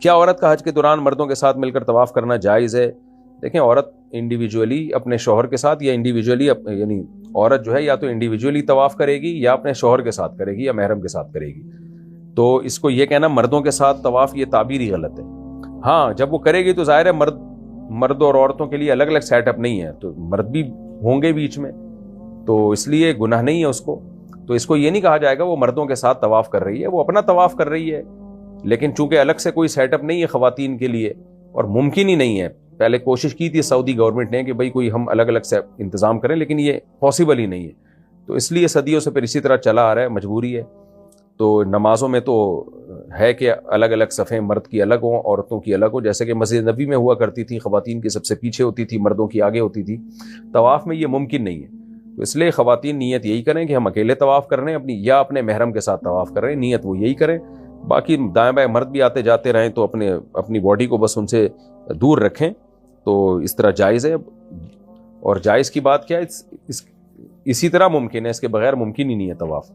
کیا عورت کا حج کے دوران مردوں کے ساتھ مل کر طواف کرنا جائز ہے؟ دیکھیں عورت انڈیویجولی اپنے شوہر کے ساتھ یا انڈیویجولی یعنی عورت جو ہے یا تو انڈیویجولی طواف کرے گی یا اپنے شوہر کے ساتھ کرے گی یا محرم کے ساتھ کرے گی. تو اس کو یہ کہنا مردوں کے ساتھ طواف یہ تعبیر ہی غلط ہے. ہاں جب وہ کرے گی تو ظاہر ہے مرد اور عورتوں کے لیے الگ الگ سیٹ اپ نہیں ہے, تو مرد بھی ہوں گے بیچ میں, تو اس لیے گناہ نہیں ہے اس کو. تو اس کو یہ نہیں کہا جائے گا وہ مردوں کے ساتھ طواف کر رہی ہے, وہ اپنا طواف کر رہی ہے, لیکن چونکہ الگ سے کوئی سیٹ اپ نہیں ہے خواتین کے لیے اور ممکن ہی نہیں ہے. پہلے کوشش کی تھی سعودی گورنمنٹ نے کہ بھئی کوئی ہم الگ الگ سے انتظام کریں, لیکن یہ پاسبل ہی نہیں ہے. تو اس لیے صدیوں سے پھر اسی طرح چلا آ رہا ہے, مجبوری ہے. تو نمازوں میں تو ہے کہ الگ الگ صفیں مرد کی الگ ہوں عورتوں کی الگ ہوں, جیسے کہ مسجد نبی میں ہوا کرتی تھی, خواتین کی سب سے پیچھے ہوتی تھی, مردوں کی آگے ہوتی تھی. طواف میں یہ ممکن نہیں ہے. تو اس لیے خواتین نیت یہی کریں کہ ہم اکیلے طواف کر رہے ہیں اپنی یا اپنے محرم کے ساتھ طواف کر رہے ہیں, نیت وہ یہی کریں. باقی دائیں بائیں مرد بھی آتے جاتے رہیں تو اپنی باڈی کو بس ان سے دور رکھیں, تو اس طرح جائز ہے. اور جائز کی بات کیا ہے, اسی طرح ممکن ہے, اس کے بغیر ممکن ہی نہیں ہے طواف.